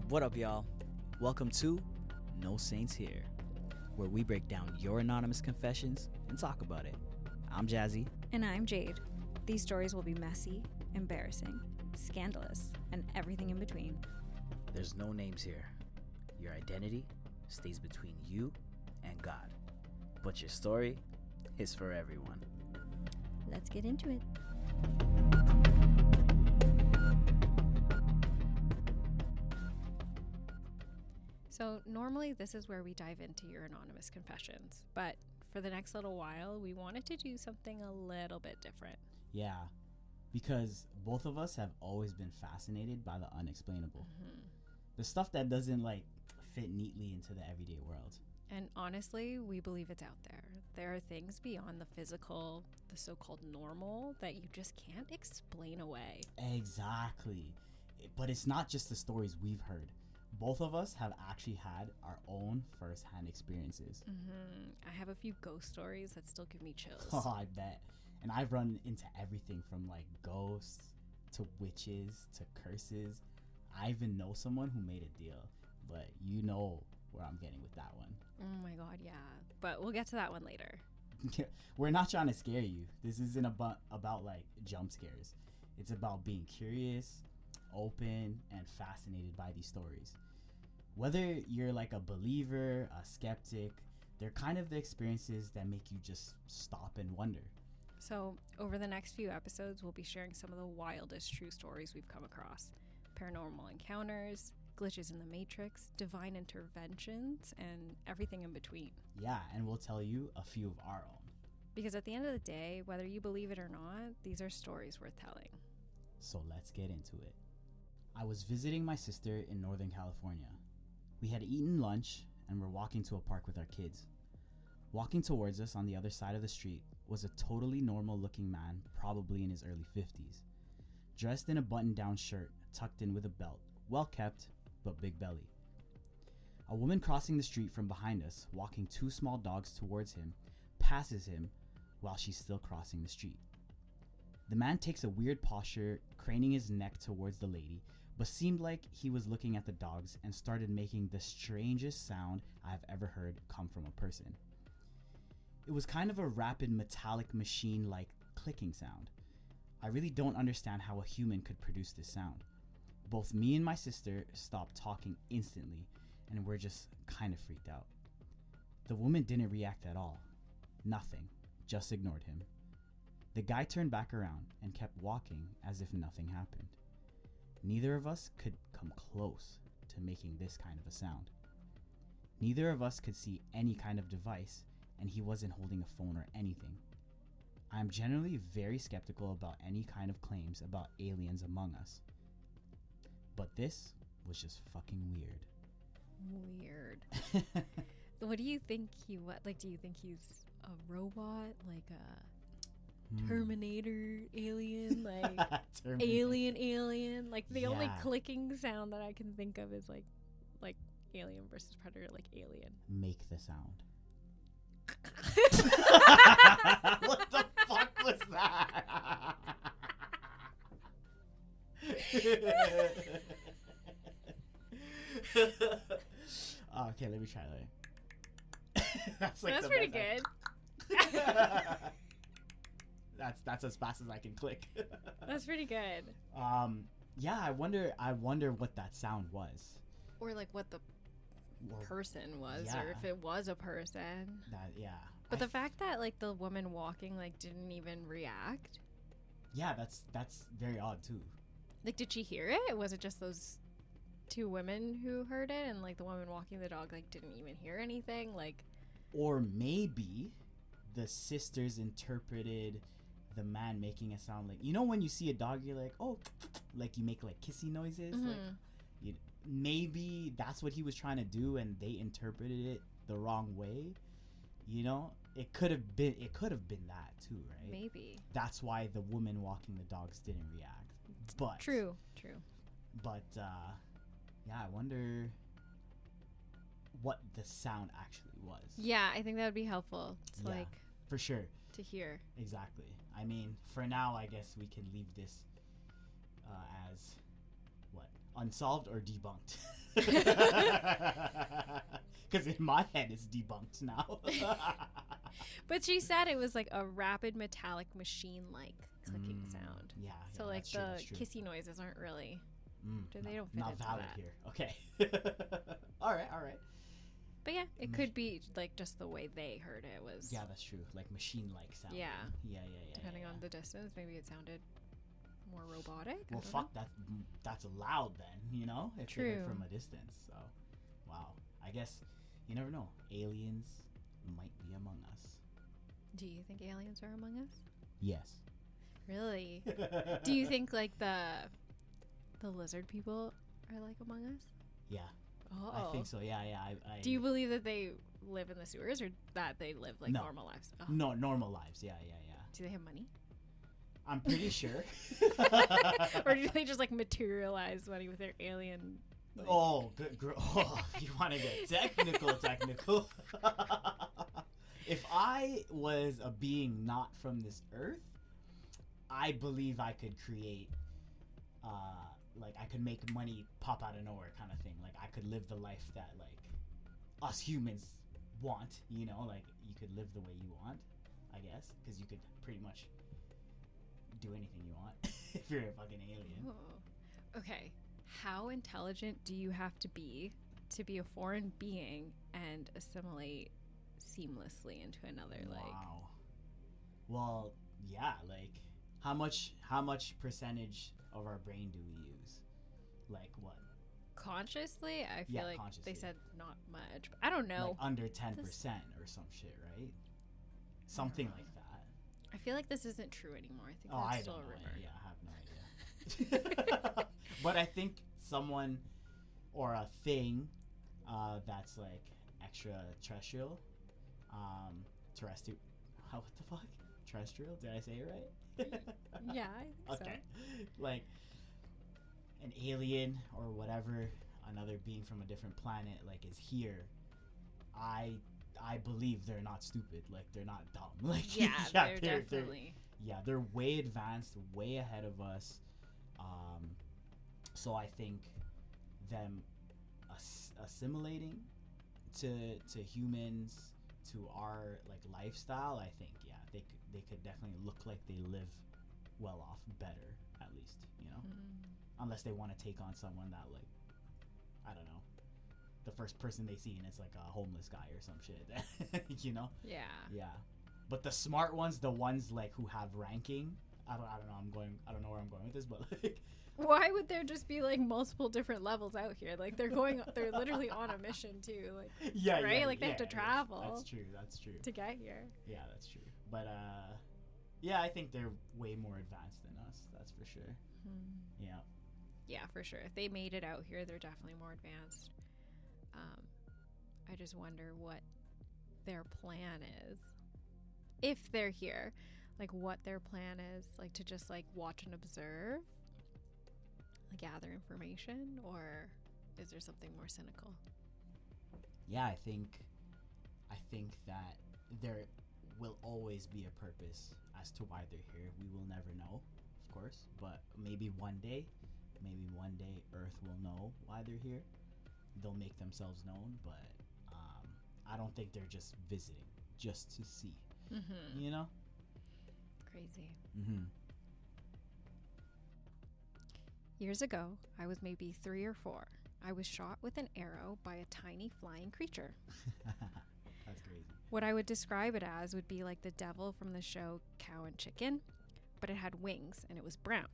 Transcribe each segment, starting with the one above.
What up, y'all? Welcome to No Saints Here, where we break down your anonymous confessions and talk about it. I'm Jazzy. And I'm Jade. These stories will be messy, embarrassing, scandalous, and everything in between. There's no names here. Your identity stays between you and God. But your story is for everyone. Let's get into it. So normally this is where we dive into your anonymous confessions, but for the next little while, we wanted to do something a little bit different. Yeah, because both of us have always been fascinated by the unexplainable. The stuff that doesn't fit neatly into the everyday world. And honestly, we believe it's out there. There are things beyond the physical, the so-called normal, that you just can't explain away. Exactly. But it's not just the stories we've heard. Both of us have actually had our own first-hand experiences. I have a few ghost stories that still give me chills. Oh, I bet. And I've run into everything from ghosts to witches to curses. I even know someone who made a deal, but you know where I'm getting with that one. Oh my god, yeah. But we'll get to that one later. We're not trying to scare you. This isn't about jump scares. It's about being curious, open, and fascinated by these stories. Whether you're a believer, a skeptic, they're kind of the experiences that make you just stop and wonder. So over the next few episodes, we'll be sharing some of the wildest true stories we've come across. Paranormal encounters, glitches in the Matrix, divine interventions, and everything in between. Yeah, and we'll tell you a few of our own. Because at the end of the day, whether you believe it or not, these are stories worth telling. So let's get into it. I was visiting my sister in Northern California. We had eaten lunch and were walking to a park with our kids. Walking towards us on the other side of the street was a totally normal looking man, probably in his early 50s. Dressed in a button-down shirt, tucked in with a belt, well kept, but big belly. A woman crossing the street from behind us, walking two small dogs towards him, passes him while she's still crossing the street. The man takes a weird posture, craning his neck towards the lady, but seemed like he was looking at the dogs and started making the strangest sound I've ever heard come from a person. It was kind of a rapid metallic machine-like clicking sound. I really don't understand how a human could produce this sound. Both me and my sister stopped talking instantly, and we're just kind of freaked out. The woman didn't react at all. Nothing. Just ignored him. The guy turned back around and kept walking as if nothing happened. Neither of us could come close to making this kind of a sound. Neither of us could see any kind of device, and he wasn't holding a phone or anything. I'm generally very skeptical about any kind of claims about aliens among us. But this was just fucking weird. Weird. What do you think he was? Do you think he's a robot? Like a Terminator alien? Alien? The only clicking sound that I can think of is like Alien versus Predator, Alien. Make the sound. What the fuck was that? Okay, let me try that. That's pretty good. That's as fast as I can click. That's pretty good. Yeah, I wonder what that sound was. Or what the person was, or if it was a person. But the fact that the woman walking didn't even react. Yeah, that's very odd too. Did she hear it? Was it just those two women who heard it, and the woman walking the dog didn't even hear anything? Or maybe the sisters interpreted the man making a sound when you see a dog, you're oh, you make kissy noises. Maybe that's what he was trying to do, and they interpreted it the wrong way. It could have been that too, right? Maybe that's why the woman walking the dogs didn't react. But true. But yeah, I wonder what the sound actually was. Yeah, I think that would be helpful to for sure to hear. Exactly. I mean, for now, I guess we can leave this as unsolved or debunked? Because in my head, it's debunked now. But she said it was like a rapid metallic machine-like clicking sound. Yeah. So like that's true, the that's true. kissy noises aren't really. They don't fit not into valid that. here. Okay. All right. But yeah, it could be like just the way they heard it was. Yeah, that's true. Like machine-like sound. Yeah. Yeah. Depending on the distance, maybe it sounded more robotic. Well, fuck that. That's loud then. You know, if True. they heard from a distance. So, wow. I guess you never know. Aliens might be among us. Do you think aliens are among us? Yes. Really? Do you think like the lizard people are like among us? Yeah. Oh, I think so. Yeah. I Do you believe that they live in the sewers or that they live like No. normal lives? Oh. No, normal lives. Yeah. Do they have money? I'm pretty sure. Or do they just like materialize money with their alien? Like... Oh, good girl. Oh, you want to get technical. If I was a being not from this earth, I believe I could create, like I could make money pop out of nowhere kind of thing. Like I could live the life that like us humans want, you know, like you could live the way you want, I guess, because you could pretty much do anything you want if you're a fucking alien. Oh. Okay. How intelligent do you have to be a foreign being and assimilate seamlessly into another? Wow. Well, yeah, like how much percentage of our brain do we use? Like what? Consciously, I feel like consciously. they said not much. But I don't know. Like under 10% or some shit, right? Something like that. I feel like this isn't true anymore. I think I that's still don't a know. rumor. Yeah, I have no idea. But I think someone or a thing that's like extraterrestrial, terrestrial. What the fuck? Terrestrial? Did I say it right? Yeah, I think Okay. Like an alien or whatever, another being from a different planet, like is here. I believe they're not stupid. Like they're not dumb. Like Yeah, they're definitely. They're way advanced, way ahead of us. So I think them assimilating to humans, to our like lifestyle, I think they could definitely look like they live well off, better at least, you know. Unless they want to take on someone that like, I don't know, the first person they see and it's like a homeless guy or some shit. You know. Yeah. But the smart ones, the ones like who have ranking, I don't know. I don't know where I'm going with this, but like, why would there just be like multiple different levels out here? Like they're literally on a mission too. Like right? Like they have to travel. That's true. To get here. Yeah, that's true. But yeah, I think they're way more advanced than us. That's for sure. Yeah. Yeah, for sure. If they made it out here, they're definitely more advanced. I just wonder what their plan is. If they're here, like what their plan is, like to just like watch and observe, like gather information, or is there something more cynical? Yeah, I think that there will always be a purpose as to why they're here. We will never know, of course, but maybe one day Earth will know why they're here. They'll make themselves known, but I don't think they're just visiting just to see. You know? Crazy. Years ago, I was maybe 3 or 4. I was shot with an arrow by a tiny flying creature. That's crazy. What I would describe it as would be like the devil from the show Cow and Chicken, but it had wings and it was brown.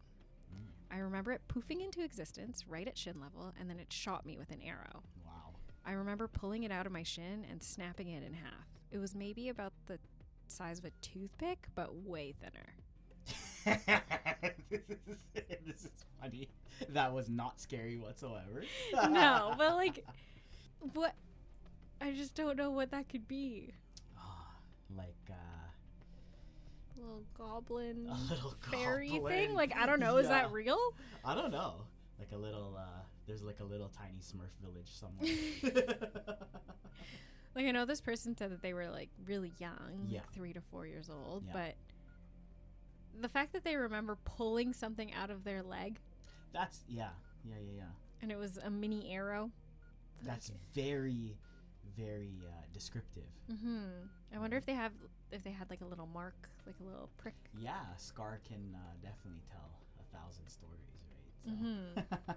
I remember it poofing into existence right at shin level, and then it shot me with an arrow. Wow. I remember pulling it out of my shin and snapping it in half. It was maybe about the size of a toothpick, but way thinner. This is funny. That was not scary whatsoever. No, but like, what? I just don't know what that could be. Like A little goblin, a little fairy goblin thing. Like I don't know. Is that real? I don't know. Like a little. There's like a little tiny Smurf village somewhere. Like I know this person said that they were like really young, Yeah. like 3 to 4 years old, Yeah. but the fact that they remember pulling something out of their leg That's yeah. And it was a mini arrow. That's very, very descriptive. I wonder if they had like a little mark, like a little prick. Yeah, a scar can definitely tell 1,000 stories, right? So.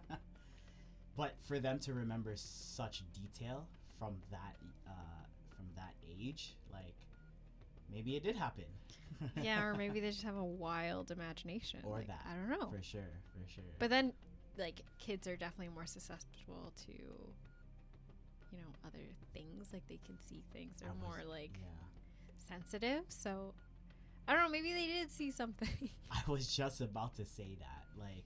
But for them to remember such detail from that age, like maybe it did happen. Yeah, or maybe they just have a wild imagination. Or like, that. I don't know. For sure. But then, like, kids are definitely more susceptible to, you know, other things. Like, they can see things. They're more, like, sensitive. So, I don't know. Maybe they did see something. I was just about to say that. Like,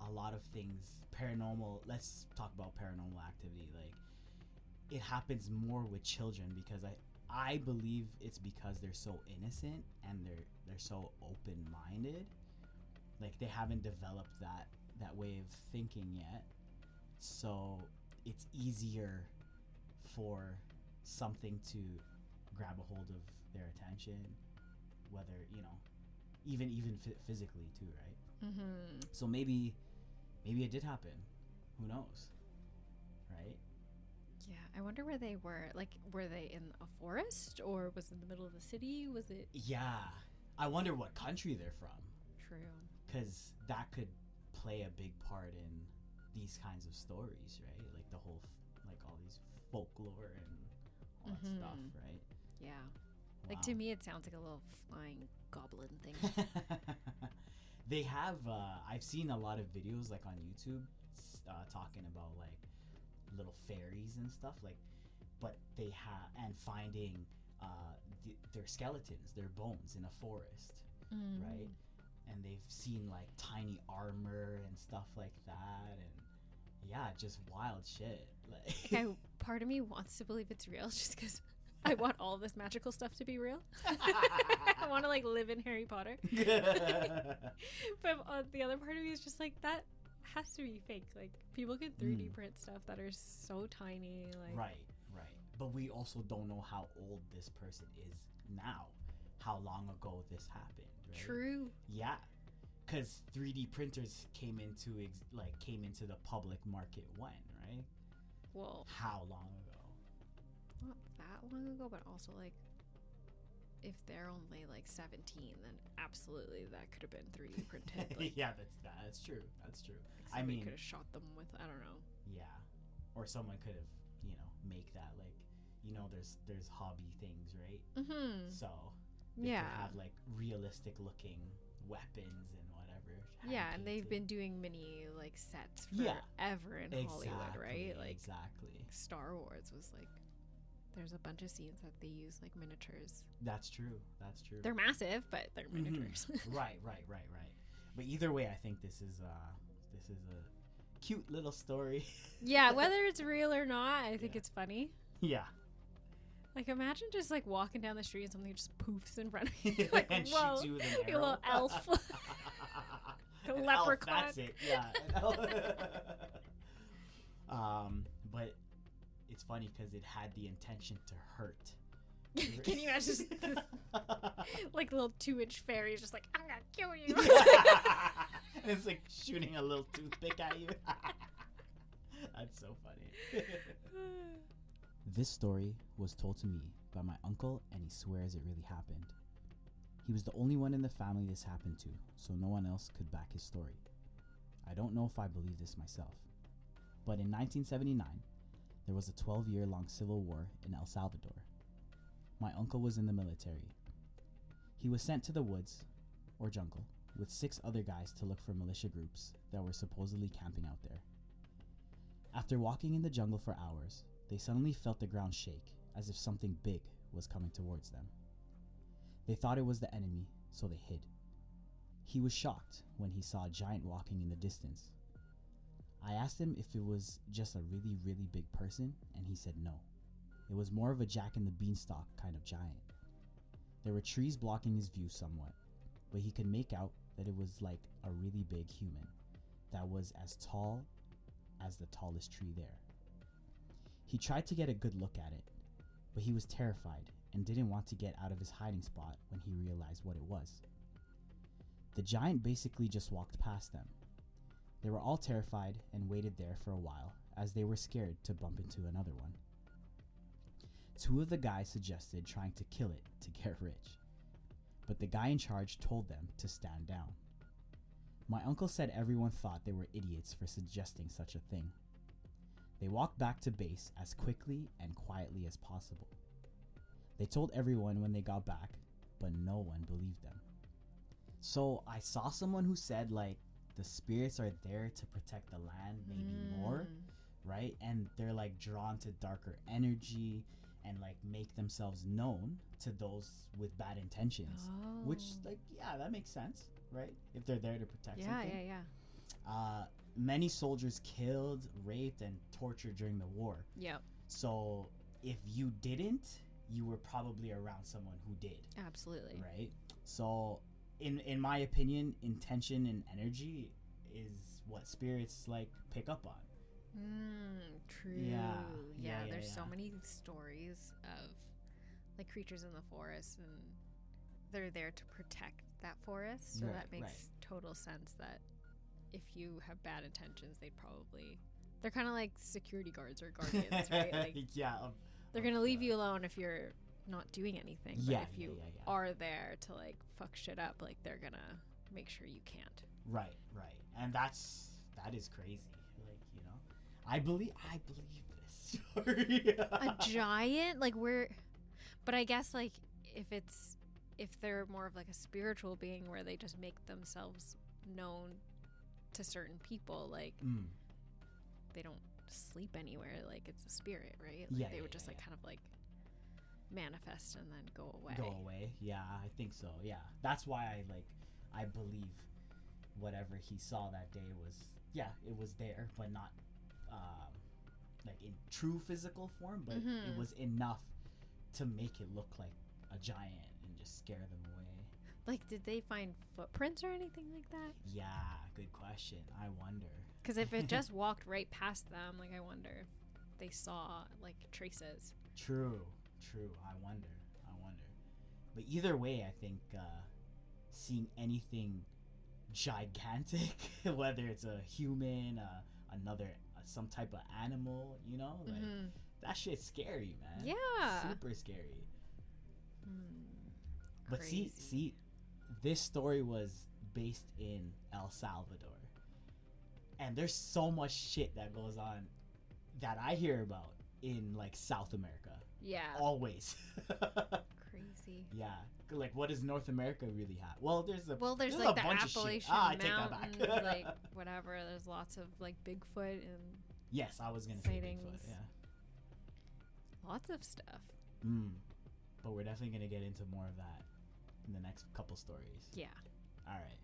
a lot of things, paranormal, let's talk about paranormal activity. Like, it happens more with children because I believe it's because they're so innocent and they're so open-minded. Like, they haven't developed that way of thinking yet, so it's easier for something to grab a hold of their attention, whether, you know, even physically too, right? So maybe it did happen. Who knows, right? Yeah, I wonder where they were. Like, were they in a forest or was it in the middle of the city? Was it? Yeah, I wonder what country they're from. True. Because that could play a big part in these kinds of stories, right? Like the whole, like all these folklore and all that stuff, right? Yeah. Wow. Like, to me, it sounds like a little flying goblin thing. They have, I've seen a lot of videos like on YouTube talking about like little fairies and stuff, like, but they have, and finding their skeletons, their bones in a forest, right? And they've seen like tiny armor and stuff like that, and yeah, just wild shit. Like, part of me wants to believe it's real just because I want all this magical stuff to be real. I want to like live in Harry Potter. But the other part of me is just like, that has to be fake. Like, people can 3D print stuff that are so tiny. Like, right. But we also don't know how old this person is now. How long ago this happened. Right? True. Yeah, because 3D printers came into the public market when, right? Well, how long ago? Not that long ago, but also like, if they're only like 17, then absolutely that could have been 3D printed. Like, yeah, that's true. That's true. I mean, could have shot them with, I don't know. Yeah, or someone could have, you know, make that, like, you know, there's hobby things, right? So they could have like realistic looking weapons and whatever. Yeah, and they've been doing mini like sets forever in Hollywood, right? Like, exactly. Star Wars was like, there's a bunch of scenes that they use like miniatures. That's true. They're massive, but they're miniatures. Right. But either way, I think this is a cute little story. Yeah, whether it's real or not, I think it's funny. Yeah. Like, imagine just like walking down the street and something just poofs in front of you. Like, and whoa, shoots you with an arrow. you little elf. A leprechaun. Elf, that's it. Yeah. But it's funny because it had the intention to hurt. Can you imagine just like little 2-inch fairy just like, I'm gonna kill you. And it's like shooting a little toothpick at you. That's so funny. This story was told to me by my uncle, and he swears it really happened. He was the only one in the family this happened to, so no one else could back his story. I don't know if I believe this myself, but in 1979, there was a 12-year-long civil war in El Salvador. My uncle was in the military. He was sent to the woods, or jungle, with 6 other guys to look for militia groups that were supposedly camping out there. After walking in the jungle for hours, they suddenly felt the ground shake, as if something big was coming towards them. They thought it was the enemy, so they hid. He was shocked when he saw a giant walking in the distance. I asked him if it was just a really, really big person, and he said no. It was more of a Jack and the Beanstalk kind of giant. There were trees blocking his view somewhat, but he could make out that it was like a really big human that was as tall as the tallest tree there. He tried to get a good look at it, but he was terrified and didn't want to get out of his hiding spot when he realized what it was. The giant basically just walked past them. They were all terrified and waited there for a while as they were scared to bump into another one. Two of the guys suggested trying to kill it to get rich, but the guy in charge told them to stand down. My uncle said everyone thought they were idiots for suggesting such a thing. They walked back to base as quickly and quietly as possible. They told everyone when they got back, but no one believed them. So I saw someone who said like the spirits are there to protect the land, maybe more, right? And they're like drawn to darker energy and like make themselves known to those with bad intentions. Which, like, yeah, that makes sense, right? If they're there to protect something. Many soldiers killed, raped, and tortured during the war. Yep. So if you didn't, you were probably around someone who did. Absolutely. Right? So in my opinion, intention and energy is what spirits like pick up on. True. Yeah, there's so many stories of like creatures in the forest, and they're there to protect that forest. So that makes total sense that if you have bad intentions, they're kind of like security guards or guardians, right? Like, they're gonna leave you alone if you're not doing anything. But if you are there to like fuck shit up, like they're gonna make sure you can't. Right. And that is crazy. Like, you know, I believe this story. A giant, like but I guess like if they're more of like a spiritual being where they just make themselves known to certain people, like they don't sleep anywhere, like it's a spirit, right? Like they would just like kind of like manifest and then go away. Yeah, I think so. Yeah, that's why I believe whatever he saw that day was it was there, but not like in true physical form, but it was enough to make it look like a giant and just scare them away. Like, did they find footprints or anything like that? Yeah, good question. I wonder. Because if it just walked right past them, like, I wonder if they saw, like, traces. True. I wonder. But either way, I think seeing anything gigantic, whether it's a human, some type of animal, you know, like that shit's scary, man. Yeah. Super scary. But see, this story was based in El Salvador, and there's so much shit that goes on that I hear about in like South America. Yeah. Always. Crazy. Yeah. Like, what does North America really have? Well, there's like the bunch Appalachian I take Mountains, that back. like whatever. There's lots of like Bigfoot and yes, I was gonna say Bigfoot. Yeah. Lots of stuff. But we're definitely gonna get into more of that in the next couple stories. Yeah. All right.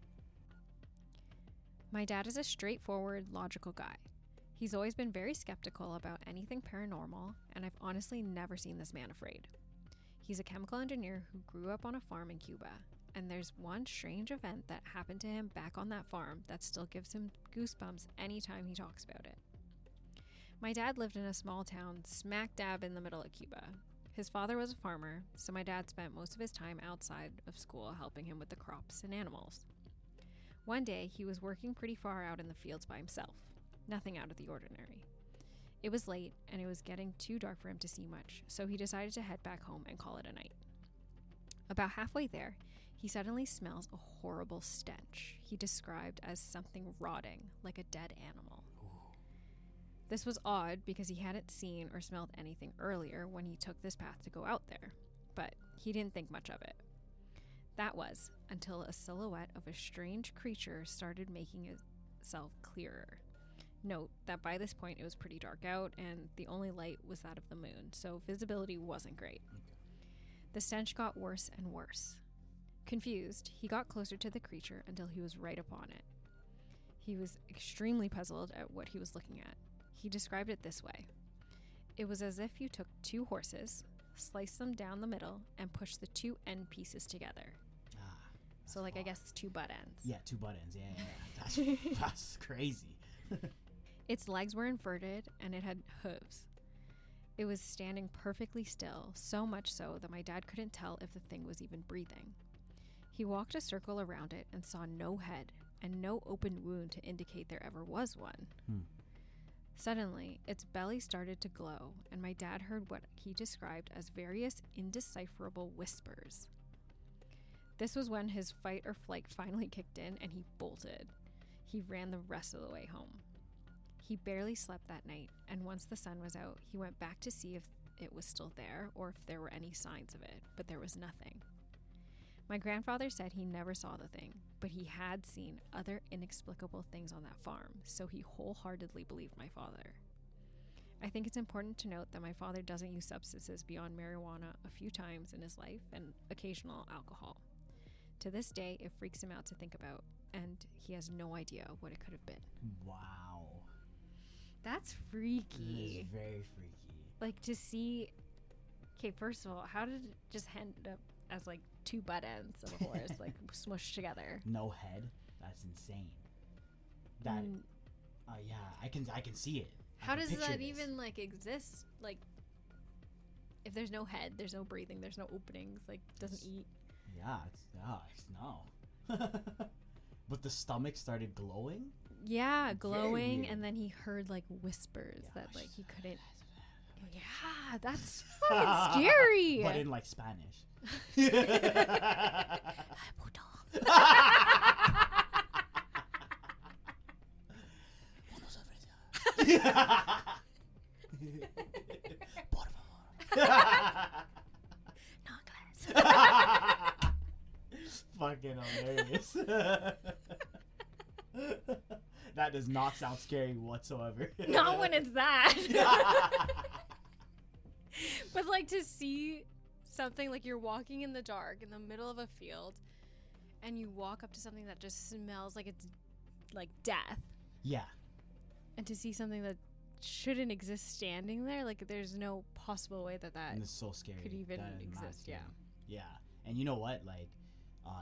My dad is a straightforward, logical guy. He's always been very skeptical about anything paranormal, and I've honestly never seen this man afraid. He's a chemical engineer who grew up on a farm in Cuba, and there's one strange event that happened to him back on that farm that still gives him goosebumps anytime he talks about it. My dad lived in a small town smack dab in the middle of Cuba. His father was a farmer, so my dad spent most of his time outside of school helping him with the crops and animals. One day, he was working pretty far out in the fields by himself. Nothing out of the ordinary. It was late, and it was getting too dark for him to see much, so he decided to head back home and call it a night. About halfway there, he suddenly smells a horrible stench he described as something rotting, like a dead animal. This was odd because he hadn't seen or smelled anything earlier when he took this path to go out there, but he didn't think much of it. That was until a silhouette of a strange creature started making itself clearer. Note that by this point it was pretty dark out and the only light was that of the moon, so visibility wasn't great. The stench got worse and worse. Confused, he got closer to the creature until he was right upon it. He was extremely puzzled at what he was looking at. He described it this way. It was as if you took two horses, sliced them down the middle, and pushed the two end pieces together. So, like, I guess 2 butt ends. Yeah, 2 butt ends. Yeah. That's crazy. Its legs were inverted, and it had hooves. It was standing perfectly still, so much so that my dad couldn't tell if the thing was even breathing. He walked a circle around it and saw no head and no open wound to indicate there ever was one. Suddenly, its belly started to glow, and my dad heard what he described as various indecipherable whispers. This was when his fight or flight finally kicked in, and he bolted. He ran the rest of the way home. He barely slept that night, and once the sun was out, he went back to see if it was still there or if there were any signs of it, but there was nothing. My grandfather said he never saw the thing, but he had seen other inexplicable things on that farm, so he wholeheartedly believed my father. I think it's important to note that my father doesn't use substances beyond marijuana a few times in his life and occasional alcohol. To this day, it freaks him out to think about, and he has no idea what it could have been. Wow. That's freaky. It is very freaky. Like, to see... Okay, first of all, how did it just end up as, like, two butt ends of a horse, like, smushed together? No head? That's insane. That... yeah, I can see it. How does that even, like, exist? Like, if there's no head, there's no breathing, there's no openings, like, doesn't eat. Yeah, it's no. But the stomach started glowing? Yeah, glowing, and then he heard, like, whispers that, like, he couldn't... Yeah, that's fucking scary. But in, like, Spanish. Por favor. No class. Fucking hilarious. That does not sound scary whatsoever. Not when it's that. But, like, to see something, like, you're walking in the dark in the middle of a field and you walk up to something that just smells like it's like death. Yeah. And to see something that shouldn't exist standing there, like, there's no possible way that and it's so scary. could even exist. Yeah. Yeah. And you know what? Like,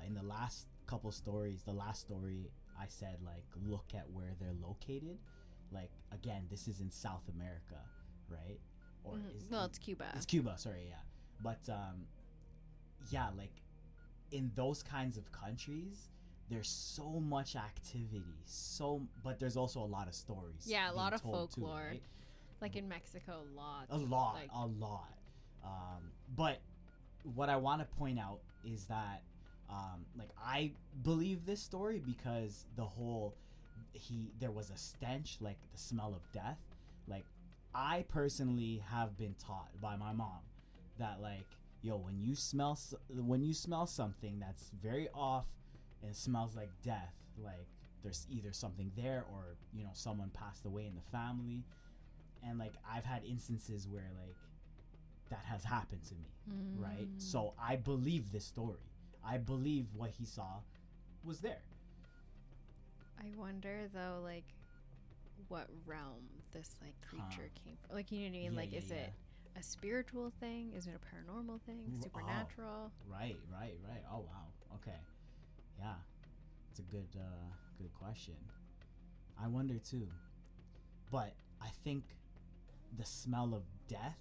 in the last couple stories, the last story I said, like, look at where they're located. Like, again, this is in South America, right? Or it's Cuba. It's Cuba, sorry, yeah. But yeah, like, in those kinds of countries, there's so much activity, but there's also a lot of stories. Yeah, a lot of folklore. Too, right? Like in Mexico, a lot. But what I want to point out is that, like, I believe this story because there was a stench, like the smell of death. Like, I personally have been taught by my mom that, like, yo, when you smell something that's very off and smells like death, like, there's either something there or, you know, someone passed away in the family. And, like, I've had instances where, like, that has happened to me, right? So I believe this story. I believe what he saw was there. I wonder, though, like, what realm this, like, creature came from. Like, you know what I mean? Yeah, like, is it a spiritual thing? Is it a paranormal thing? Supernatural? Right. Oh, wow. Okay. Yeah. It's a good question. I wonder, too. But I think the smell of death,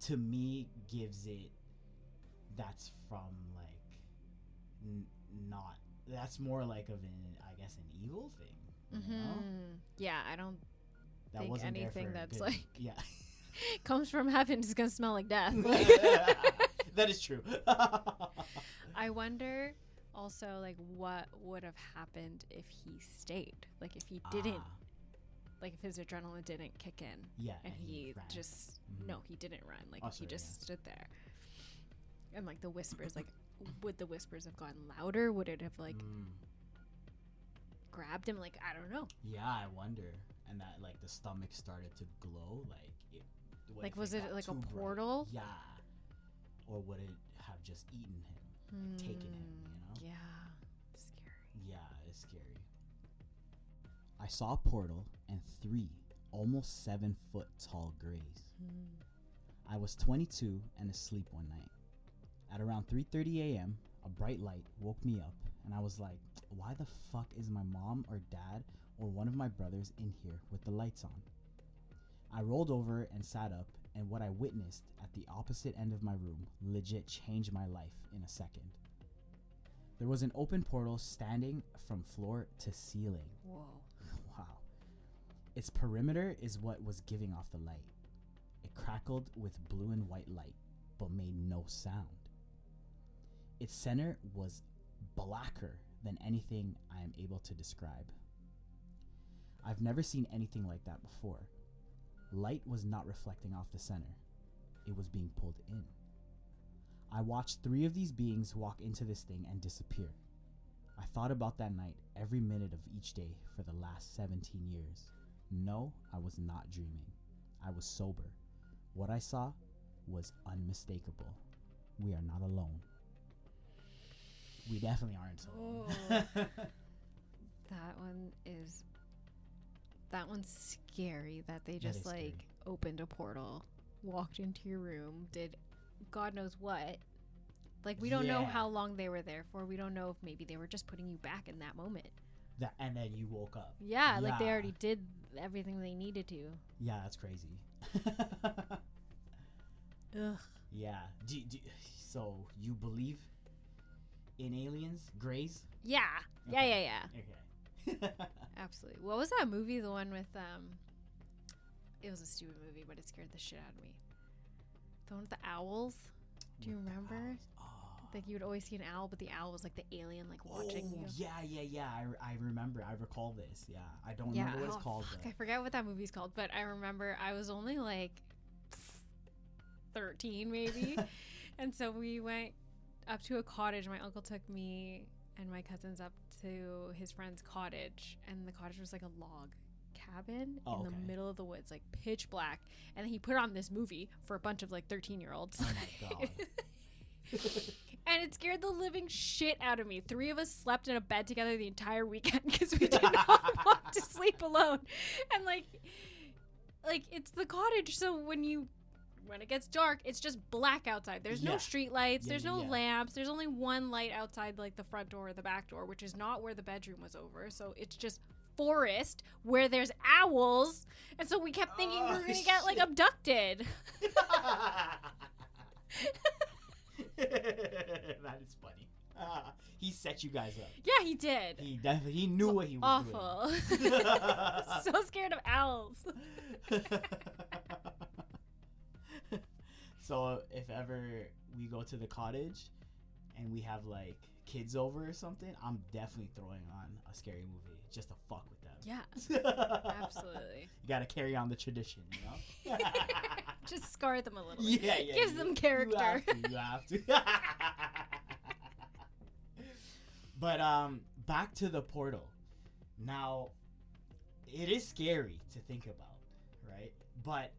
to me, gives it... That's from, like... not... That's more like of an, I guess, an evil thing. You know? Yeah, I don't that think anything that's, good, like... Yeah. comes from heaven is going to smell like death. That is true. I wonder also, like, what would have happened if he stayed? Like, if he didn't... Like, if his adrenaline didn't kick in. Yeah. And he ran. just... No, he didn't run. Like, if he just stood there. And, like, the whispers, like, would the whispers have gotten louder? Would it have, like, grabbed him? Like, I don't know. Yeah, I wonder. And that, like, the stomach started to glow. Like, was it like a portal? Bright? Yeah. Or would it have just eaten him? Like, taken him, you know? Yeah. Scary. Yeah, it's scary. I saw a portal and 3 almost 7-foot tall grays. I was 22 and asleep one night. At around 3:30 a.m., a bright light woke me up, and I was like, why the fuck is my mom or dad or one of my brothers in here with the lights on? I rolled over and sat up, and what I witnessed at the opposite end of my room legit changed my life in a second. There was an open portal standing from floor to ceiling. Whoa. Wow. Its perimeter is what was giving off the light. It crackled with blue and white light, but made no sound. Its center was blacker than anything I am able to describe. I've never seen anything like that before. Light was not reflecting off the center. It was being pulled in. I watched 3 of these beings walk into this thing and disappear. I thought about that night every minute of each day for the last 17 years. No, I was not dreaming. I was sober. What I saw was unmistakable. We are not alone. We definitely aren't alone. That one's scary that they just like scary. opened a portal, walked into your room, did God knows what. Like, we don't know Yeah. how long they were there for. We don't know if maybe they were just putting you back in that moment. And then you woke up. Yeah, like they already did everything they needed to. Yeah, that's crazy. Ugh. Yeah. So you believe in aliens, Greys? Yeah. Okay. Yeah. Okay. Absolutely. What was that movie? The one with it was a stupid movie, but it scared the shit out of me. The one with the owls. Do you remember? Like, you would always see an owl, but the owl was like the alien, like watching you. Yeah. I remember. I recall this. Yeah. I don't remember what it's called. Fuck, I forget what that movie's called, but I remember I was only like 13 maybe. And so we went up to a cottage. My uncle took me and my cousins up to his friend's cottage, and the cottage was like a log cabin in the middle of the woods, like pitch black. And then he put on this movie for a bunch of like 13-year-olds. Oh my God. And it scared the living shit out of me. 3 of us slept in a bed together the entire weekend because we did not want to sleep alone. And like it's the cottage, so when it gets dark, it's just black outside. There's no street lights. There's no lamps. There's only one light outside, like the front door or the back door, which is not where the bedroom was over. So it's just forest where there's owls. And so we kept thinking we were going to get like abducted. That is funny. He set you guys up. Yeah, he did. He knew what he was doing. Awful. So scared of owls. So if ever we go to the cottage and we have like kids over or something, I'm definitely throwing on a scary movie just to fuck with them. Yeah, absolutely. You gotta carry on the tradition, you know? Just scar them a little. Yeah. Gives them character. You have to. But back to the portal. Now, it is scary to think about, right? But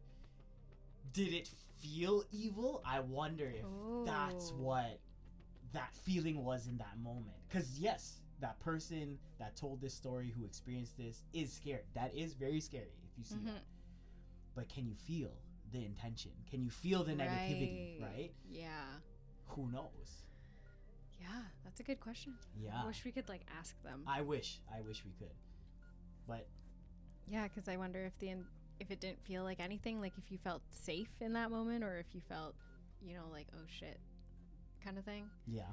did it feel evil? I wonder if that's what that feeling was in that moment. Because yes, that person that told this story, who experienced this, is scared. That is very scary if you see that. But can you feel the intention? Can you feel the negativity, right? Yeah. Who knows? Yeah, that's a good question. Yeah. I wish we could like ask them. I wish we could. But yeah, because I wonder if it didn't feel like anything, like if you felt safe in that moment, or if you felt, like, oh shit, kind of thing. Yeah.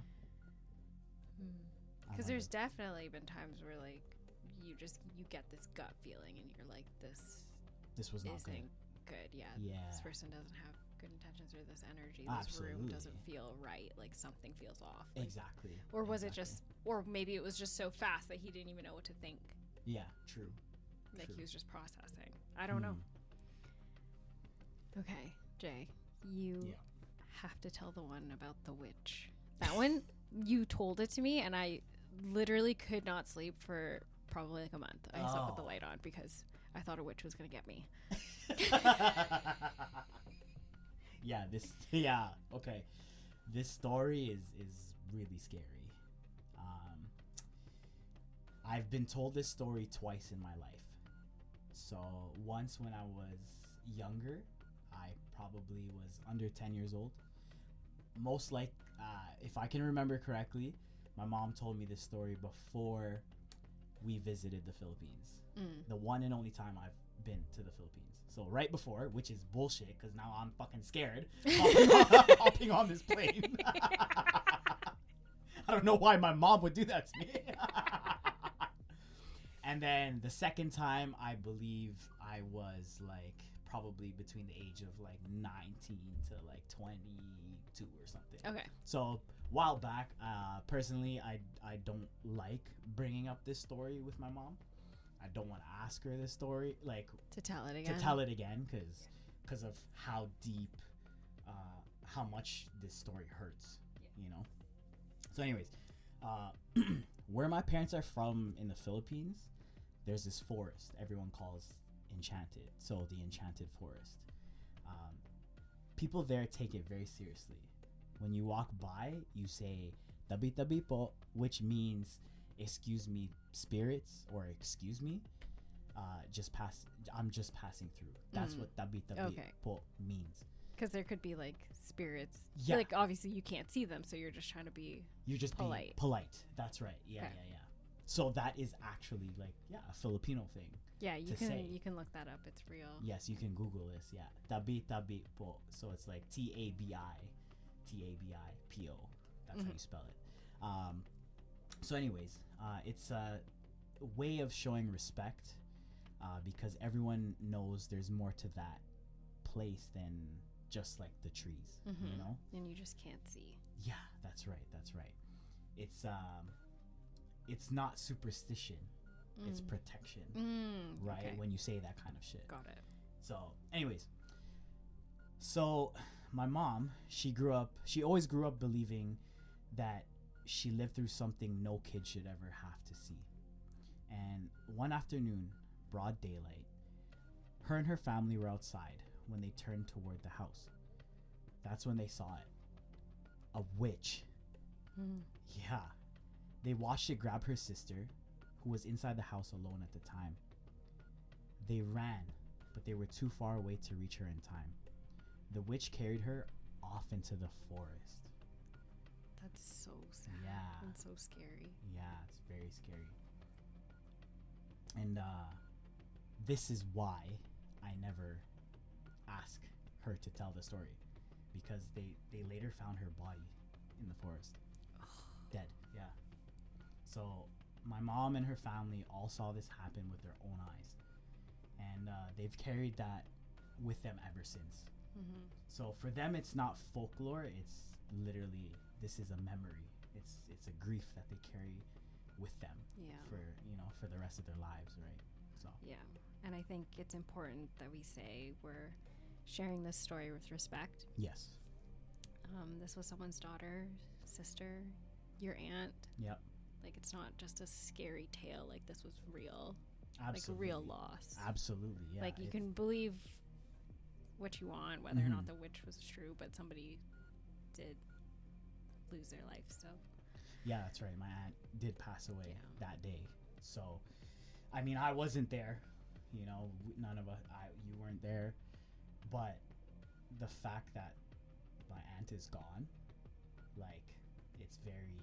Because there's definitely been times where like you get this gut feeling and you're like, this was not isn't good. Yeah. This person doesn't have good intentions, or this energy, this room doesn't feel right. Like something feels off. Like, exactly. Or was it just, or maybe it was just so fast that he didn't even know what to think. Yeah, true. Like he was just processing. I don't know. Okay, Jay, you have to tell the one about the witch. That one, you told it to me, and I literally could not sleep for probably like a month. I slept with the light on because I thought a witch was going to get me. Okay. This story is really scary. I've been told this story twice in my life. So once when I was younger, I probably was under 10 years old. Most like, if I can remember correctly, my mom told me this story before we visited the Philippines. The one and only time I've been to the Philippines. So right before, which is bullshit, because now I'm fucking scared hopping on this plane. I don't know why my mom would do that to me. And then the second time, I believe I was like probably between the age of like 19 to like 22 or something. Okay. So a while back, personally, I don't like bringing up this story with my mom. I don't want to ask her this story, like To tell it again. because of how deep, how much this story hurts, you know. So, anyways, where my parents are from in the Philippines, there's this forest everyone calls Enchanted. So the Enchanted Forest. People there take it very seriously. When you walk by, you say "tabi tabi po," which means "excuse me, spirits," or "excuse me." I'm just passing through. That's what "tabi tabi po" means. Because there could be like spirits. Yeah. Like obviously you can't see them, so you're just trying to be. You're just polite. being polite. That's right. Yeah, Okay. yeah. So that is actually like a Filipino thing. Yeah, you to say. can look that up. It's real. Yes, you can Google this. Yeah, tabi tabi po. So it's like TABI PO. That's how you spell it. So anyways, it's a way of showing respect because everyone knows there's more to that place than just like the trees, you know. And you just can't see. Yeah, that's right. It's not superstition. It's protection, right? Okay. When you say that kind of shit. Got it. So, anyways, so my mom, she always grew up believing that she lived through something no kid should ever have to see. And one afternoon, broad daylight, her and her family were outside when they turned toward the house. That's when they saw it. A witch. Yeah. They watched it grab her sister, who was inside the house alone at the time. They ran, but they were too far away to reach her in time. The witch carried her off into the forest. That's so sad. Yeah. And so scary. Yeah, it's very scary. And this is why I never ask her to tell the story, because they later found her body in the forest. Dead. Yeah. So my mom and her family all saw this happen with their own eyes, and they've carried that with them ever since. So for them, it's not folklore. It's literally, this is a memory. It's a grief that they carry with them for the rest of their lives, right? So Yeah, and I think it's important that we say we're sharing this story with respect. yes. This was someone's daughter, sister, your aunt. Yep. Like, it's not just a scary tale. Like, this was real. Absolutely. Like, real loss. Absolutely. Yeah. Like, you can believe what you want, whether or not the witch was true, but somebody did lose their life, so. Yeah, that's right. My aunt did pass away Yeah. that day. So, I mean, I wasn't there. You know, none of us. You weren't there. But the fact that my aunt is gone, like, it's very.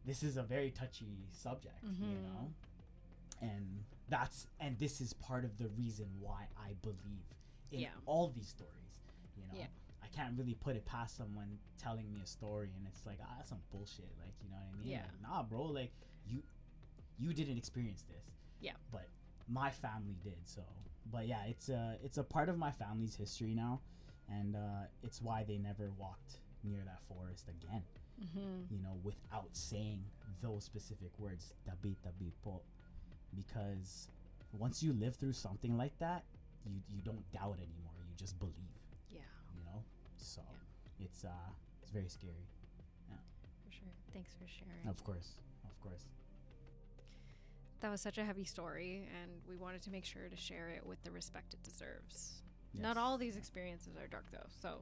This is a very touchy subject, you know, and this is part of the reason why I believe in all these stories. You know, I can't really put it past someone telling me a story and it's like, that's some bullshit. Like, you know what I mean? Yeah. Like, nah, bro. Like, you didn't experience this. Yeah. But my family did. So, but yeah, it's a part of my family's history now, and it's why they never walked near that forest again. You know, without saying those specific words, tabi tabi po, because once you live through something like that, you don't doubt anymore. You just believe. Yeah. You know, so it's very scary. Yeah. For sure. Thanks for sharing. Of course. That was such a heavy story, and we wanted to make sure to share it with the respect it deserves. Yes. Not all these experiences are dark, though. So,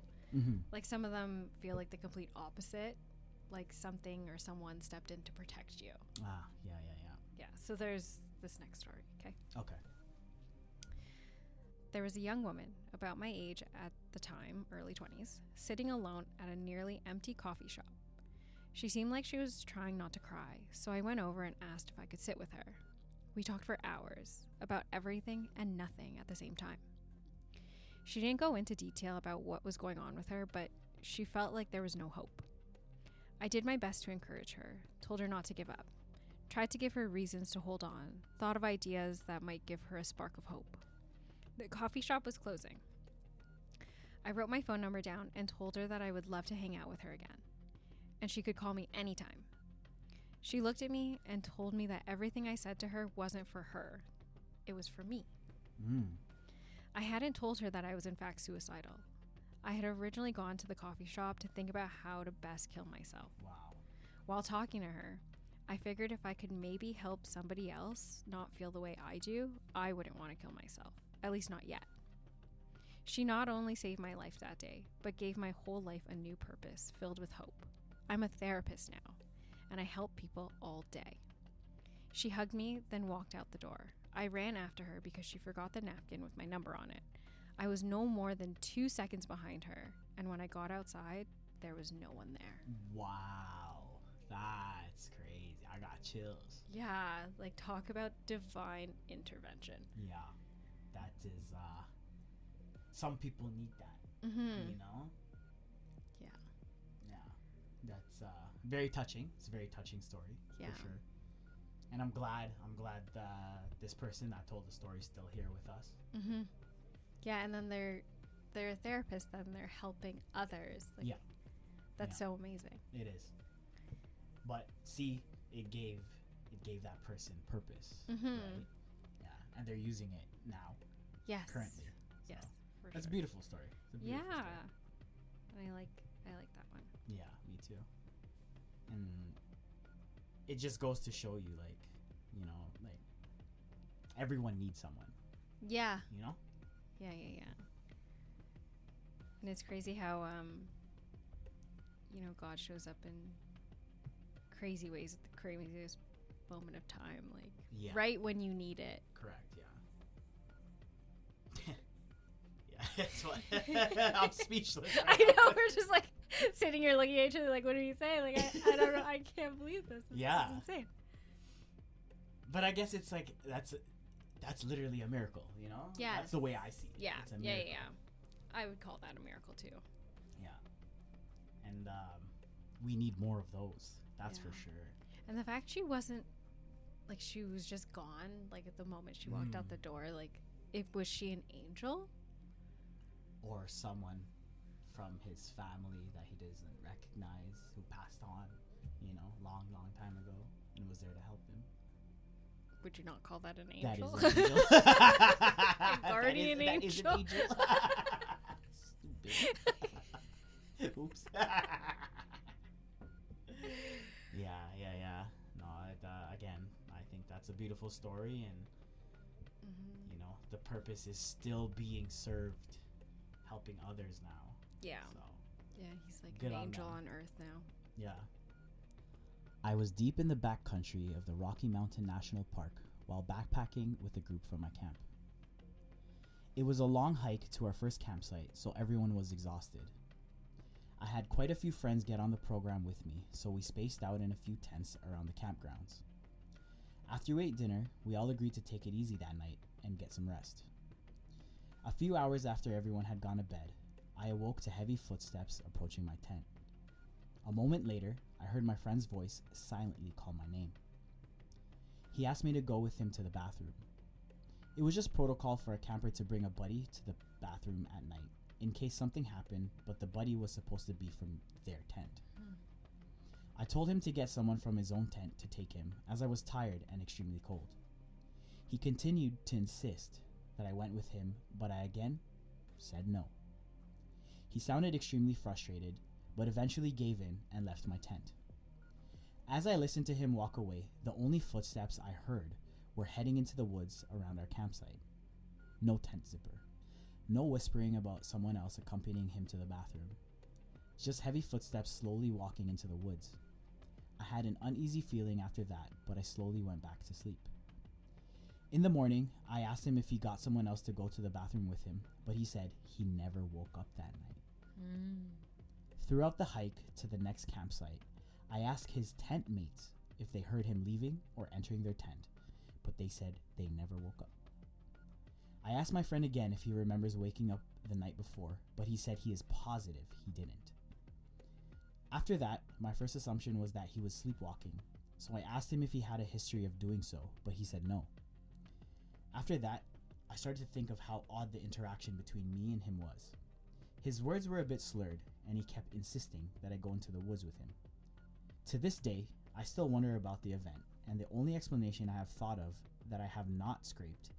like, some of them feel like the complete opposite, like something or someone stepped in to protect you. Yeah. Yeah, so there's this next story, okay? Okay. There was a young woman, about my age at the time, early 20s, sitting alone at a nearly empty coffee shop. She seemed like she was trying not to cry, so I went over and asked if I could sit with her. We talked for hours, about everything and nothing at the same time. She didn't go into detail about what was going on with her, but she felt like there was no hope. I did my best to encourage her, told her not to give up, tried to give her reasons to hold on, thought of ideas that might give her a spark of hope. The coffee shop was closing. I wrote my phone number down and told her that I would love to hang out with her again, and she could call me anytime. She looked at me and told me that everything I said to her wasn't for her. It was for me. I hadn't told her that I was in fact suicidal. I had originally gone to the coffee shop to think about how to best kill myself. Wow. While talking to her, I figured if I could maybe help somebody else not feel the way I do, I wouldn't want to kill myself. At least not yet. She not only saved my life that day, but gave my whole life a new purpose filled with hope. I'm a therapist now, and I help people all day. She hugged me, then walked out the door. I ran after her because she forgot the napkin with my number on it. I was no more than 2 seconds behind her, and when I got outside, there was no one there. Wow. That's crazy. I got chills. Yeah, like talk about divine intervention. Yeah. That is, some people need that, Mm-hmm. you know? Yeah. Yeah. That's, very touching. It's a very touching story. Yeah. For sure. And I'm glad this person that told the story is still here with us. Mm-hmm. Yeah, and then they're a therapist, then they're helping others. Like, Yeah. That's Yeah. so amazing. It is. But see, it gave that person purpose. Mm-hmm. Right? Yeah. And they're using it now, Yes. currently. Yes. So, For that's sure. a beautiful story. It's a beautiful Yeah. story. And I like that one. Yeah, me too. And it just goes to show you, like, you know, like, everyone needs someone, Yeah. you know? Yeah. And it's crazy how God shows up in crazy ways at the craziest moment of time, like Yeah. right when you need it. Correct, yeah. Yeah, that's what. I'm speechless. I know, we're just like sitting here looking at each other like, what do you say? Like, I don't know. I can't believe this. This Yeah. is insane. But I guess it's like, that's literally a miracle, you know? Yes. That's the way I see it. Yeah. It's a Yeah. miracle. I would call that a miracle too. Yeah. And we need more of those. That's for Yeah. sure. And the fact she wasn't, like, she was just gone, like, at the moment she walked out the door, like, was she an angel? Or someone from his family that he doesn't recognize who passed on, you know, long time ago and was there to help him. Would you not call that an That angel? is an angel. A guardian That is an angel. angel. Stupid. Oops. Yeah. No, again, I think that's a beautiful story, and Mm-hmm. you know, the purpose is still being served, helping others now. Yeah. So, Yeah, he's like Good an on angel them. on earth now. yeah. I was deep in the backcountry of the Rocky Mountain National Park while backpacking with a group from my camp. It was a long hike to our first campsite, so everyone was exhausted. I had quite a few friends get on the program with me, so we spaced out in a few tents around the campgrounds. After we ate dinner, we all agreed to take it easy that night and get some rest. A few hours after everyone had gone to bed, I awoke to heavy footsteps approaching my tent. A moment later, I heard my friend's voice silently call my name. He asked me to go with him to the bathroom. It was just protocol for a camper to bring a buddy to the bathroom at night, in case something happened, but the buddy was supposed to be from their tent. I told him to get someone from his own tent to take him, as I was tired and extremely cold. He continued to insist that I went with him, but I again said no. He sounded extremely frustrated, but eventually gave in and left my tent. As I listened to him walk away, the only footsteps I heard were heading into the woods around our campsite. No tent zipper. No whispering about someone else accompanying him to the bathroom. Just heavy footsteps slowly walking into the woods. I had an uneasy feeling after that, but I slowly went back to sleep. In the morning, I asked him if he got someone else to go to the bathroom with him, but he said he never woke up that night. Throughout the hike to the next campsite, I asked his tent mates if they heard him leaving or entering their tent, but they said they never woke up. I asked my friend again if he remembers waking up the night before, but he said he is positive he didn't. After that, my first assumption was that he was sleepwalking, so I asked him if he had a history of doing so, but he said no. After that, I started to think of how odd the interaction between me and him was. His words were a bit slurred, and he kept insisting that I go into the woods with him. To this day, I still wonder about the event, and the only explanation I have thought of that I have not scraped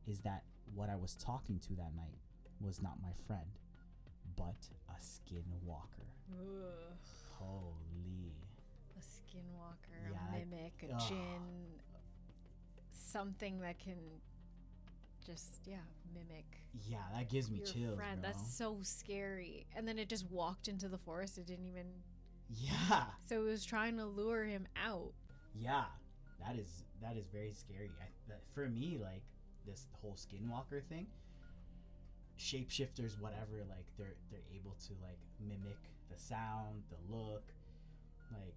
is that what I was talking to that night was not my friend, but a skinwalker. Ugh. Holy. A skinwalker, Yeah, a mimic, a ugh. djinn, something that can just, mimic Yeah, that gives me your chills, friend. bro. That's so scary. And then it just walked into the forest. It didn't even. Yeah. So it was trying to lure him out. Yeah, that is very scary. For me, like this whole skinwalker thing, shapeshifters, whatever, like they're able to like mimic the sound, the look, like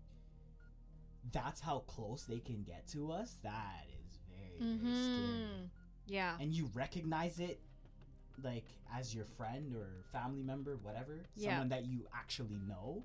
that's how close they can get to us. That is very scary. Yeah. And you recognize it, like as your friend or family member, whatever, someone that you actually know.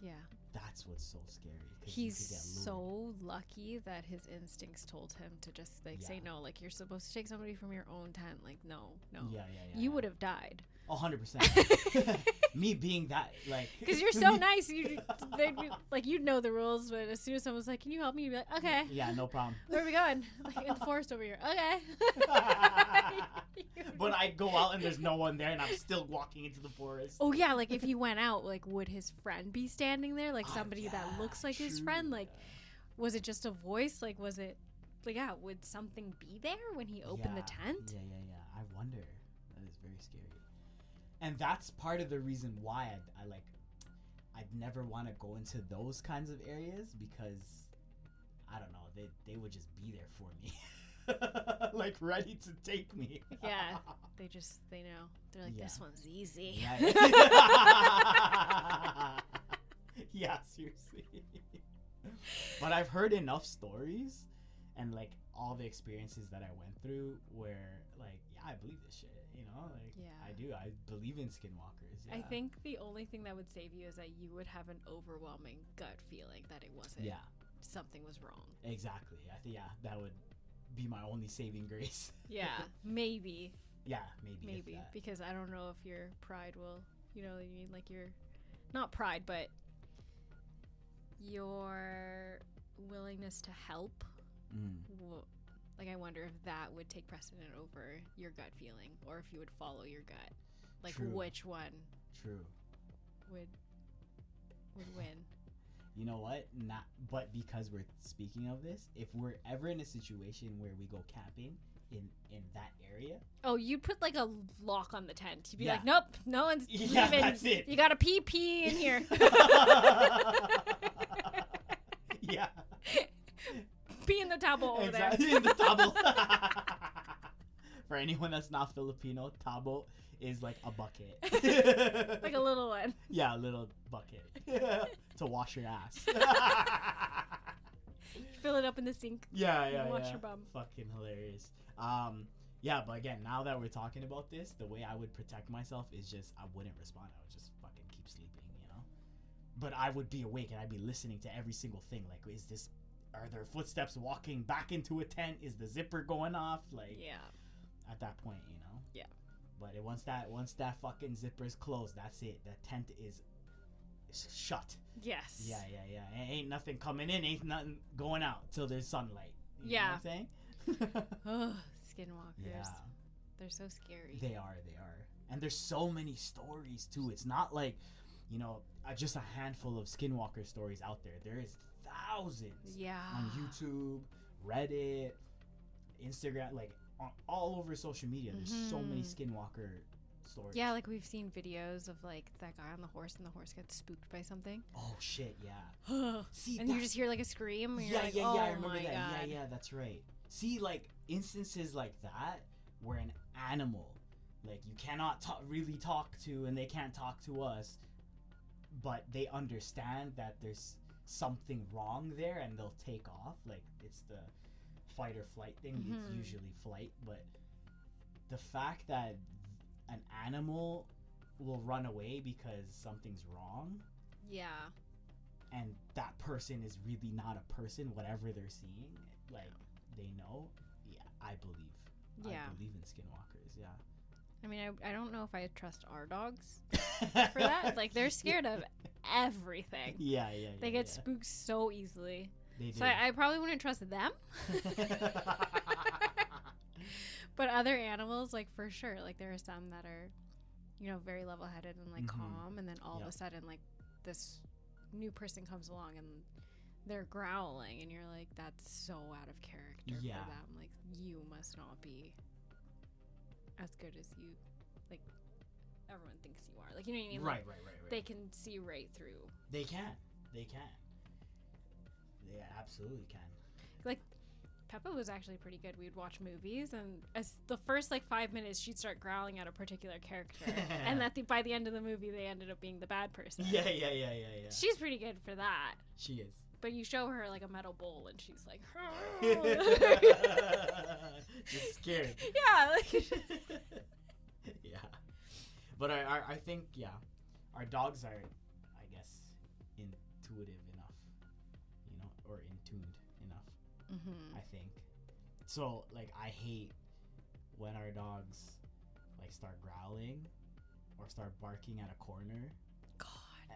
Yeah. That's what's so scary. 'Cause you He's could get lured. so lucky that his instincts told him to just say no. Like, you're supposed to take somebody from your own tent. Like, no. Yeah. You would have died. 100%. Me being that, like, Because you're so nice. They'd be like, you'd know the rules, but as soon as someone's like, can you help me? You'd be like, okay. Yeah, no problem. Where are we going? Like, in the forest over here. Okay. But I go out and there's no one there, and I'm still walking into the forest. Oh, yeah. Like, if he went out, like, would his friend be standing there? Like, somebody that looks like his friend? Like, was it just a voice? Like, was it, like, would something be there when he opened the tent? Yeah. I wonder. That is very scary. And that's part of the reason why I'd never want to go into those kinds of areas, because I don't know, they would just be there for me. Like ready to take me. Yeah. They know. They're like, this one's easy. Yeah. Yeah, seriously. But I've heard enough stories and like all the experiences that I went through where like, yeah, I believe this shit. You know, like I do. I believe in skinwalkers. Yeah. I think the only thing that would save you is that you would have an overwhelming gut feeling that it wasn't. Yeah. Something was wrong. Exactly. I think that would be my only saving grace. Yeah, maybe. Yeah, maybe. Maybe because I don't know if your pride will, you know what I mean, like your, not pride, but your willingness to help. Like, I wonder if that would take precedent over your gut feeling, or if you would follow your gut. Like, True. which one would win? You know what? But because we're speaking of this, if we're ever in a situation where we go camping in that area, oh, you'd put like a lock on the tent. You'd be Yeah. like, nope, no one's Yeah, leaving. that's it. You gotta pee in here. Yeah. Pee in the tabo over Exactly. there. In the tabo. For anyone that's not Filipino, tabo is like a bucket. Like a little one. Yeah, a little bucket to wash your ass. Fill it up in the sink. Yeah. Wash your bum. Fucking hilarious. Yeah, but again, now that we're talking about this, the way I would protect myself is just I wouldn't respond. I would just fucking keep sleeping, you know. But I would be awake and I'd be listening to every single thing. Like, are there footsteps walking back into a tent? Is the zipper going off? Like, Yeah. at that point, you know. Yeah. But once that fucking zipper's closed, that's it. The tent is shut. Yes. Yeah. Ain't nothing coming in, ain't nothing going out till there's sunlight. You know what I'm saying? Oh, skinwalkers. Yeah. They're so scary. They are. And there's so many stories too. It's not like, you know, just a handful of skinwalker stories out there. There is thousands. Yeah. On YouTube, Reddit, Instagram, like all over social media. There's so many skinwalker stories. Yeah, like we've seen videos of like that guy on the horse and the horse gets spooked by something. Oh shit, yeah. See, and you just hear like a scream. And yeah, you're like, yeah, oh I remember my that. God. Yeah, that's right. See, like instances like that where an animal, like you cannot really talk to, and they can't talk to us, but they understand that there's something wrong there, and they'll take off. Like it's the fight or flight thing. It's usually flight, but the fact that an animal will run away because something's wrong, Yeah. and that person is really not a person, whatever they're seeing, like they know. Yeah, I believe. Yeah. I believe in skinwalkers. Yeah. I mean, I don't know if I trust our dogs for that. Like, they're scared of everything. Yeah. They get spooked so easily. They do. So I probably wouldn't trust them. But other animals, like, for sure. Like, there are some that are, you know, very level-headed and, like, calm. And then all of a sudden, like, this new person comes along and they're growling. And you're like, that's so out of character for them. Like, you must not be as good as you, like, everyone thinks you are. Like, you know what I mean? Like, Right. they can see right through. They can. They absolutely can. Like, Peppa was actually pretty good. We'd watch movies, and as the first, like, 5 minutes, she'd start growling at a particular character. And by the end of the movie, they ended up being the bad person. Yeah. She's pretty good for that. She is. But you show her, like, a metal bowl, and she's like, Just scared. yeah. Like, Yeah. But I think, our dogs are, I guess, intuitive enough, you know, or in tuned enough, I think. So, like, I hate when our dogs, like, start growling or start barking at a corner. God.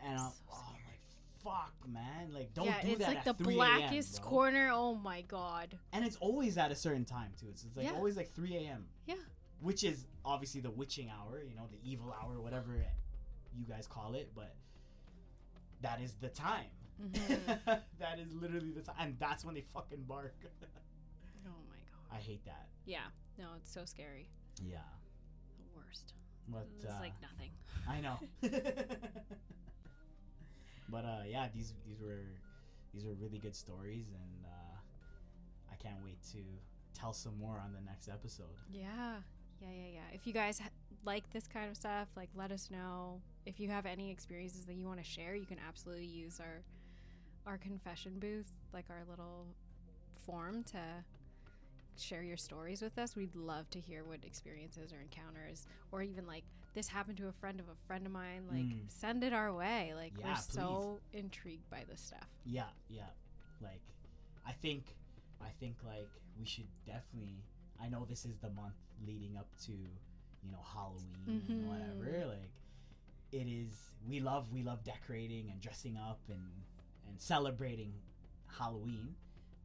And I'm like, fuck, man. Like, don't do that. It's like at the 3 blackest a.m., bro. corner. Oh, my God. And it's always at a certain time, too. It's like always like 3 a.m. Yeah. Which is obviously the witching hour, you know, the evil hour, whatever you guys call it. But that is the time. That is literally the time. And that's when they fucking bark. Oh, my God. I hate that. Yeah. No, it's so scary. Yeah. The worst. But It's like nothing. I know. But yeah, these were really good stories, and I can't wait to tell some more on the next episode. Yeah. If you guys like this kind of stuff, like, let us know. If you have any experiences that you want to share, you can absolutely use our confession booth, like our little form, to share your stories with us. We'd love to hear what experiences or encounters, or even like, this happened to a friend of mine. Like, send it our way. Like, Yeah, we're so intrigued by this stuff. Yeah. Like, I think like we should definitely. I know this is the month leading up to, you know, Halloween and whatever. Like, it is. We love decorating and dressing up and celebrating Halloween,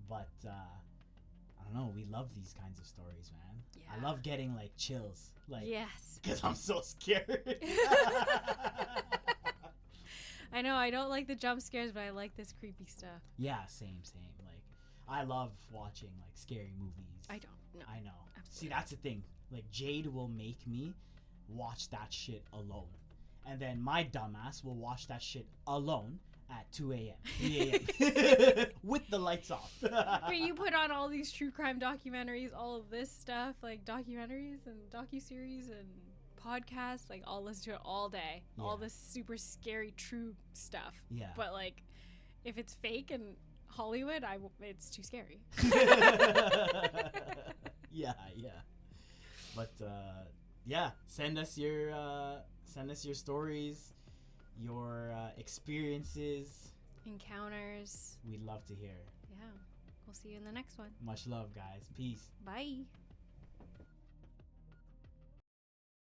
but I don't know. We love these kinds of stories, man. Yeah. I love getting like chills. Like, yes. Because I'm so scared. I know, I don't like the jump scares, but I like this creepy stuff. Yeah, same. Like, I love watching like scary movies. I don't. No. I know. Absolutely. See, that's the thing. Like, Jade will make me watch that shit alone, and then my dumbass will watch that shit alone at 2 a.m., 3 a.m. with the lights off. But you put on all these true crime documentaries, all of this stuff, like documentaries and docuseries and podcasts, like, I'll listen to it all day. Yeah. All this super scary true stuff. Yeah. But, like, if it's fake and Hollywood, it's too scary. Yeah. But yeah, send us your stories, your experiences, encounters. We'd love to hear. Yeah. We'll see you in the next one. Much love, guys. Peace. Bye.